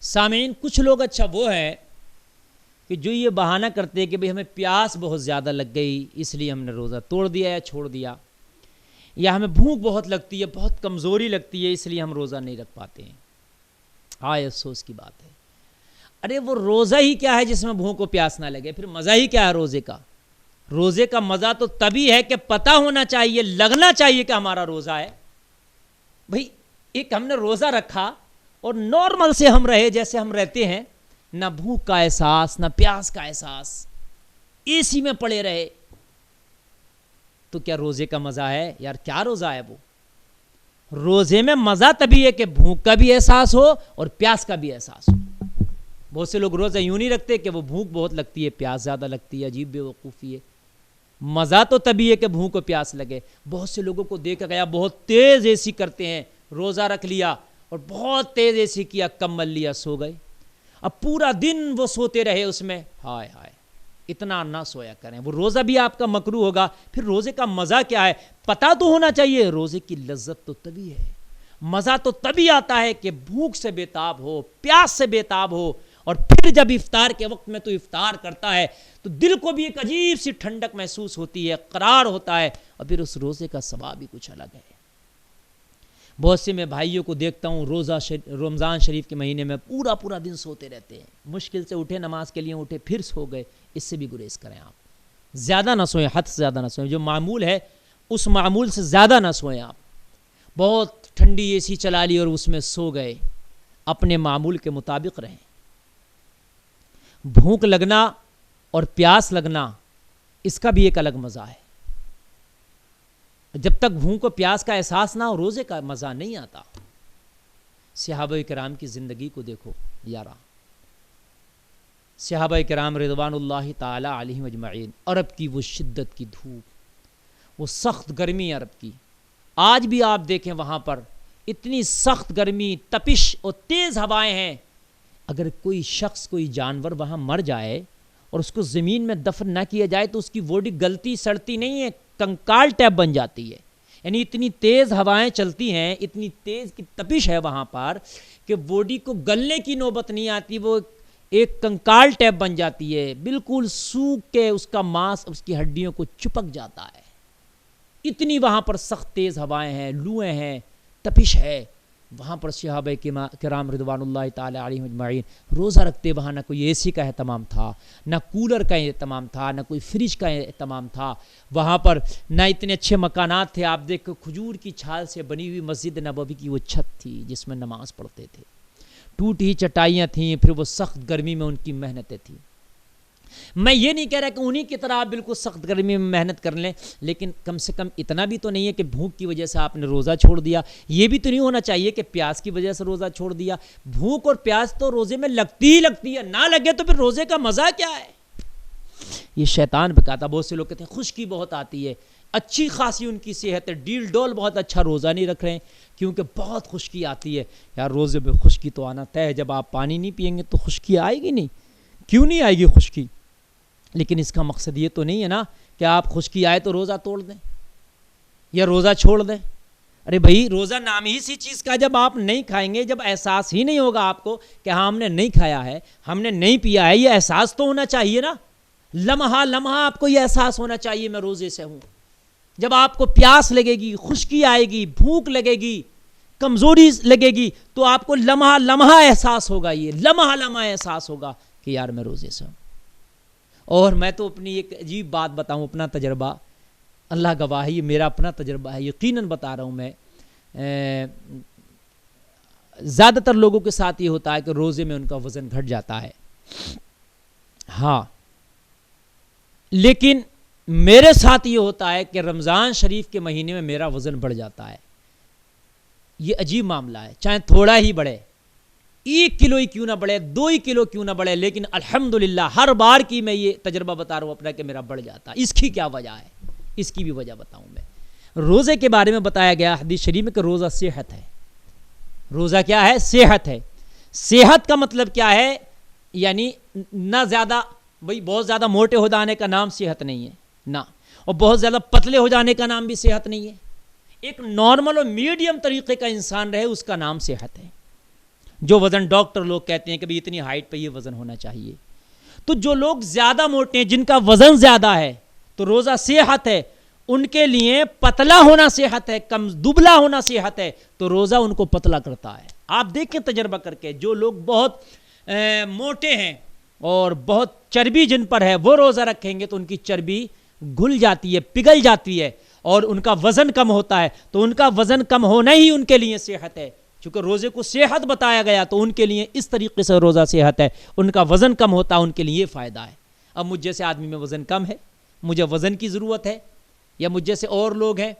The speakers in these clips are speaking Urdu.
سامعین، کچھ لوگ اچھا وہ ہے کہ جو یہ بہانہ کرتے کہ بھئی ہمیں پیاس بہت زیادہ لگ گئی اس لیے ہم نے روزہ توڑ دیا یا چھوڑ دیا، یا ہمیں بھوک بہت لگتی ہے، بہت کمزوری لگتی ہے اس لیے ہم روزہ نہیں رکھ پاتے ہیں۔ ہائے افسوس کی بات ہے۔ ارے وہ روزہ ہی کیا ہے جس میں بھوک و پیاس نہ لگے؟ پھر مزہ ہی کیا ہے روزے کا؟ روزے کا مزہ تو تبھی ہے کہ پتہ ہونا چاہیے، لگنا چاہیے کہ ہمارا روزہ ہے۔ بھئی ایک ہم نے روزہ رکھا اور نارمل سے ہم رہے جیسے ہم رہتے ہیں، نہ بھوک کا احساس نہ پیاس کا احساس، اے سی میں پڑے رہے، تو کیا روزے کا مزہ ہے؟ یار کیا روزہ ہے وہ؟ روزے میں مزہ تبھی ہے کہ بھوک کا بھی احساس ہو اور پیاس کا بھی احساس ہو۔ بہت سے لوگ روزہ یوں نہیں رکھتے کہ وہ بھوک بہت لگتی ہے پیاس زیادہ لگتی ہے، عجیب بے وقوفی ہے۔ مزہ تو تبھی ہے کہ بھوک و پیاس لگے۔ بہت سے لوگوں کو دیکھا گیا بہت تیز اے سی کرتے ہیں، روزہ رکھ لیا اور بہت تیز اے سی کیا، کمبل لیا، سو گئے، اب پورا دن وہ سوتے رہے اس میں۔ ہائے ہائے، اتنا نہ سویا کریں، وہ روزہ بھی آپ کا مکروہ ہوگا۔ پھر روزے کا مزہ کیا ہے پتہ تو ہونا چاہیے۔ روزے کی لذت تو تبھی ہے، مزہ تو تبھی آتا ہے کہ بھوک سے بےتاب ہو، پیاس سے بےتاب ہو، اور پھر جب افطار کے وقت میں تو افطار کرتا ہے تو دل کو بھی ایک عجیب سی ٹھنڈک محسوس ہوتی ہے، قرار ہوتا ہے، اور پھر اس روزے کا ثواب بھی کچھ الگ ہے۔ بہت سے میں بھائیوں کو دیکھتا ہوں رمضان شریف کے مہینے میں پورا دن سوتے رہتے ہیں، مشکل سے اٹھے، نماز کے لیے اٹھے، پھر سو گئے۔ اس سے بھی گریز کریں، آپ زیادہ نہ سوئیں، حد سے زیادہ نہ سوئیں، جو معمول ہے اس معمول سے زیادہ نہ سوئیں۔ آپ بہت ٹھنڈی اے سی چلا لی اور اس میں سو گئے، اپنے معمول کے مطابق رہیں۔ بھوک لگنا اور پیاس لگنا اس کا بھی ایک الگ مزہ ہے۔ جب تک بھوک و پیاس کا احساس نہ ہو روزے کا مزہ نہیں آتا۔ صحابہ کرام کی زندگی کو دیکھو یارا، صحابہ کرام رضوان اللہ تعالی علیہم اجمعین، عرب کی وہ شدت کی دھوپ، وہ سخت گرمی عرب کی، آج بھی آپ دیکھیں وہاں پر اتنی سخت گرمی، تپش اور تیز ہوائیں ہیں۔ اگر کوئی شخص، کوئی جانور وہاں مر جائے اور اس کو زمین میں دفن نہ کیا جائے تو اس کی باڈی گلتی سڑتی نہیں ہے، کنکال ٹیپ بن جاتی ہے۔ یعنی اتنی تیز ہوائیں چلتی ہیں، اتنی تیز کی تپش ہے وہاں پر کہ باڈی کو گلنے کی نوبت نہیں آتی، وہ ایک کنکال ٹیپ بن جاتی ہے، بالکل سوکھ کے اس کا ماس اس کی ہڈیوں کو چپک جاتا ہے۔ اتنی وہاں پر سخت تیز ہوائیں ہیں، لوئیں ہیں، تپش ہے۔ وہاں پر صحابہ کرام رضوان اللہ تعالی علیہم اجمعین روزہ رکھتے، وہاں نہ کوئی اے سی کا اہتمام تھا، نہ کولر کا اہتمام تھا، نہ کوئی فریج کا اہتمام تھا، وہاں پر نہ اتنے اچھے مکانات تھے۔ آپ دیکھو کھجور کی چھال سے بنی ہوئی مسجد نبوی کی وہ چھت تھی جس میں نماز پڑھتے تھے، ٹوٹی چٹائیاں تھیں، پھر وہ سخت گرمی میں ان کی محنتیں تھیں۔ میں یہ نہیں کہہ رہا کہ انہی کی طرح آپ بالکل سخت گرمی میں محنت کر لیں، لیکن کم سے کم اتنا بھی تو نہیں ہے کہ بھوک کی وجہ سے آپ نے روزہ چھوڑ دیا۔ یہ بھی تو نہیں ہونا چاہیے کہ پیاس کی وجہ سے روزہ چھوڑ دیا۔ بھوک اور پیاس تو روزے میں لگتی ہی لگتی ہے، نہ لگے تو پھر روزے کا مزہ کیا ہے؟ یہ شیطان بکاتا۔ بہت سے لوگ کہتے ہیں خشکی بہت آتی ہے، اچھی خاصی ان کی صحت ہے، ڈیل ڈول بہت اچھا، روزہ نہیں رکھ رہے ہیں کیونکہ بہت خشکی آتی ہے۔ یار روزے میں خشکی تو آنا طے ہے، جب آپ پانی نہیں پئیں گے تو خشکی آئے گی نہیں۔ کیوں نہیں آئے گی خشکی؟ لیکن اس کا مقصد یہ تو نہیں ہے نا کہ آپ خشکی آئے تو روزہ توڑ دیں یا روزہ چھوڑ دیں۔ ارے بھائی روزہ نام ہی سی چیز کا، جب آپ نہیں کھائیں گے، جب احساس ہی نہیں ہوگا آپ کو کہ ہاں ہم نے نہیں کھایا ہے، ہم نے نہیں پیا ہے، یہ احساس تو ہونا چاہیے نا۔ لمحہ لمحہ آپ کو یہ احساس ہونا چاہیے میں روزے سے ہوں۔ جب آپ کو پیاس لگے گی، خشکی آئے گی، بھوک لگے گی، کمزوری لگے گی، تو آپ کو لمحہ لمحہ احساس ہوگا، یہ لمحہ لمحہ احساس ہوگا کہ یار میں روزے سے ہوں۔ اور میں تو اپنی ایک عجیب بات بتاؤں، اپنا تجربہ، اللہ گواہ ہے یہ میرا اپنا تجربہ ہے، یقیناً بتا رہا ہوں میں۔ زیادہ تر لوگوں کے ساتھ یہ ہوتا ہے کہ روزے میں ان کا وزن گھٹ جاتا ہے، ہاں، لیکن میرے ساتھ یہ ہوتا ہے کہ رمضان شریف کے مہینے میں میرا وزن بڑھ جاتا ہے۔ یہ عجیب معاملہ ہے، چاہے تھوڑا ہی بڑھے، 1 کلو ہی کیوں نہ بڑھے، 2 ہی کلو کیوں نہ بڑھے، لیکن الحمدللہ ہر بار کی میں یہ تجربہ بتا رہا ہوں اپنا کہ میرا بڑھ جاتا ہے۔ اس کی کیا وجہ ہے؟ اس کی بھی وجہ بتاؤں میں۔ روزے کے بارے میں بتایا گیا حدیث شریف میں کہ روزہ صحت ہے۔ روزہ کیا ہے؟ صحت ہے۔ صحت کا مطلب کیا ہے؟ یعنی نہ زیادہ، بھئی بہت زیادہ موٹے ہو جانے کا نام صحت نہیں ہے، نہ، اور بہت زیادہ پتلے ہو جانے کا نام بھی صحت نہیں ہے۔ ایک نارمل اور میڈیم طریقے کا انسان رہے، اس کا نام صحت ہے۔ جو وزن ڈاکٹر لوگ کہتے ہیں کہ اتنی ہائٹ پہ یہ وزن ہونا چاہیے. تو جو لوگ زیادہ موٹے ہیں، جن کا وزن زیادہ ہے، تو روزہ صحت ہے. ان کے لیے پتلا ہونا صحت ہے، کم دبلا ہونا صحت ہے، تو روزہ ان کو پتلا کرتا ہے. آپ دیکھیں تجربہ کر کے، جو لوگ بہت موٹے ہیں اور بہت چربی جن پر ہے، وہ روزہ رکھیں گے تو ان کی چربی گھل جاتی ہے، پگھل جاتی ہے، اور ان کا وزن کم ہوتا ہے. تو ان کا وزن کم ہونا ہی ان کے لیے صحت ہے. چونکہ روزے کو صحت بتایا گیا تو ان کے لیے اس طریقے سے روزہ صحت ہے. ان کا وزن کم ہوتا ہے، ان کے لیے فائدہ ہے. اب مجھ جیسے آدمی میں وزن کم ہے، مجھے وزن کی ضرورت ہے، یا مجھ جیسے اور لوگ ہیں،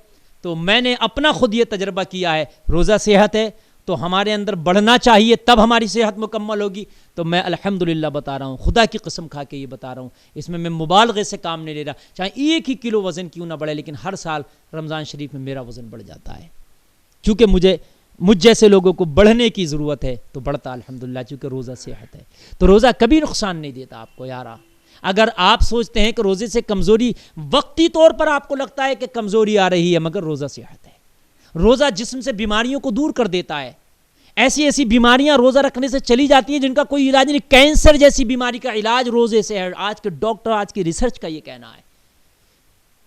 تو میں نے اپنا خود یہ تجربہ کیا ہے. روزہ صحت ہے تو ہمارے اندر بڑھنا چاہیے، تب ہماری صحت مکمل ہوگی. تو میں الحمدللہ بتا رہا ہوں، خدا کی قسم کھا کے یہ بتا رہا ہوں، اس میں مبالغے سے کام نہیں لے رہا. چاہے 1 کلو وزن کیوں نہ بڑھے، لیکن ہر سال رمضان شریف میں میرا وزن بڑھ جاتا ہے. چونکہ مجھ جیسے لوگوں کو بڑھنے کی ضرورت ہے تو بڑھتا الحمدللہ، چونکہ روزہ صحت ہے. تو روزہ کبھی نقصان نہیں دیتا آپ کو یارا. اگر آپ سوچتے ہیں کہ روزے سے کمزوری، وقتی طور پر آپ کو لگتا ہے کہ کمزوری آ رہی ہے، مگر روزہ صحت ہے. روزہ جسم سے بیماریوں کو دور کر دیتا ہے. ایسی بیماریاں روزہ رکھنے سے چلی جاتی ہیں جن کا کوئی علاج نہیں. کینسر جیسی بیماری کا علاج روزے سے ہے. آج کے ڈاکٹر، آج کی ریسرچ کا یہ کہنا ہے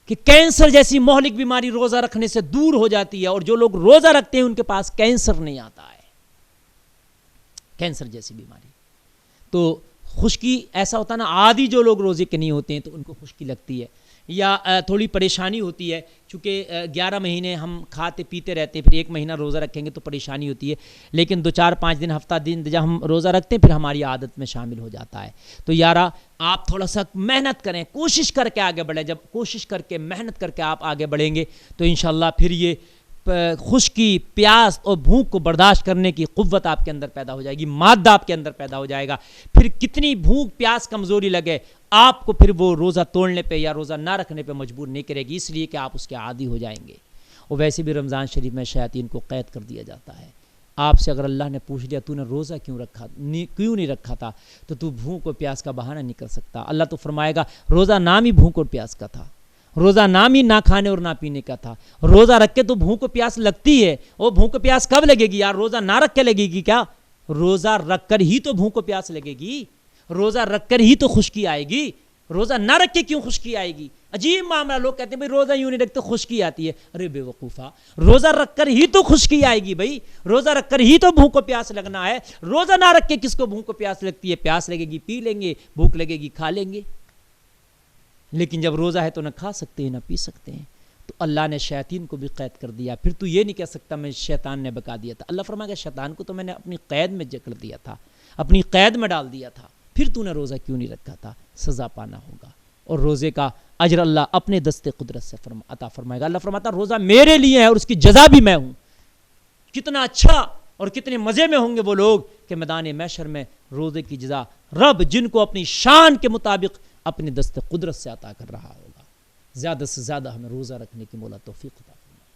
کہ کینسر جیسی مہلک بیماری روزہ رکھنے سے دور ہو جاتی ہے، اور جو لوگ روزہ رکھتے ہیں ان کے پاس کینسر نہیں آتا ہے. کینسر جیسی بیماری. تو خشکی ایسا ہوتا ہے نا، عادی جو لوگ روزے کے نہیں ہوتے ہیں تو ان کو خشکی لگتی ہے، یا تھوڑی پریشانی ہوتی ہے. چونکہ 11 مہینے ہم کھاتے پیتے رہتے ہیں، پھر 1 مہینہ روزہ رکھیں گے تو پریشانی ہوتی ہے. لیکن 2-4-5 دن، ہفتہ دن جب ہم روزہ رکھتے ہیں پھر ہماری عادت میں شامل ہو جاتا ہے. تو یارا آپ تھوڑا سا محنت کریں، کوشش کر کے آگے بڑھیں. جب کوشش کر کے، محنت کر کے آپ آگے بڑھیں گے تو انشاءاللہ پھر یہ خشکی، پیاس اور بھوک کو برداشت کرنے کی قوت آپ کے اندر پیدا ہو جائے گی، مادہ آپ کے اندر پیدا ہو جائے گا. پھر کتنی بھوک پیاس کمزوری لگے، آپ کو پھر وہ روزہ توڑنے پہ یا روزہ نہ رکھنے پہ مجبور نہیں کرے گی، اس لیے کہ آپ اس کے عادی ہو جائیں گے. اور ویسے بھی رمضان شریف میں شیاطین کو قید کر دیا جاتا ہے. آپ سے اگر اللہ نے پوچھ لیا تو نے روزہ کیوں نہیں رکھا تھا، تو بھوک اور پیاس کا بہانہ نہیں کر سکتا. اللہ تو فرمائے گا روزہ نام ہی بھوک اور پیاس کا تھا، روزہ نام ہی نہ کھانے اور نہ پینے کا تھا. روزہ رکھ کے تو بھوک و پیاس لگتی ہے. وہ بھوک و پیاس کب لگے گی یار؟ روزہ نہ رکھ کے لگے گی کیا؟ روزہ رکھ کر ہی تو بھوک و پیاس لگے گی. روزہ رکھ کر ہی تو خشکی آئے گی. روزہ نہ رکھ کے کیوں خشکی آئے گی؟ عجیب معاملہ. لوگ کہتے ہیں بھائی روزہ یوں نہیں رکھتے خشکی آتی ہے. ارے بے وقوفا، روزہ رکھ کر ہی تو خشکی آئے گی بھائی. روزہ رکھ کر ہی تو بھوک و پیاس لگنا ہے. روزہ نہ رکھ کے کس کو بھوک و پیاس لگتی ہے؟ پیاس لگے گی پی لیں گے، بھوک لگے گی کھا لیں گے. لیکن جب روزہ ہے تو نہ کھا سکتے ہیں نہ پی سکتے ہیں. تو اللہ نے شیاطین کو بھی قید کر دیا. پھر تو یہ نہیں کہہ سکتا میں شیطان نے بکا دیا تھا. اللہ فرمائے گا شیطان کو تو میں نے اپنی قید میں جکڑ دیا تھا، اپنی قید میں ڈال دیا تھا. پھر تو نے روزہ کیوں نہیں رکھا تھا؟ سزا پانا ہوگا. اور روزے کا اجر اللہ اپنے دست قدرت سے عطا فرمائے گا. اللہ فرماتا روزہ میرے لیے ہے اور اس کی جزا بھی میں ہوں. کتنا اچھا اور کتنے مزے میں ہوں گے وہ لوگ کہ میدان محشر میں روزے کی جزا رب جن کو اپنی شان کے مطابق اپنے دست قدرت سے عطا کر رہا ہوگا. زیادہ سے زیادہ ہمیں روزہ رکھنے کی مولا توفیق عطا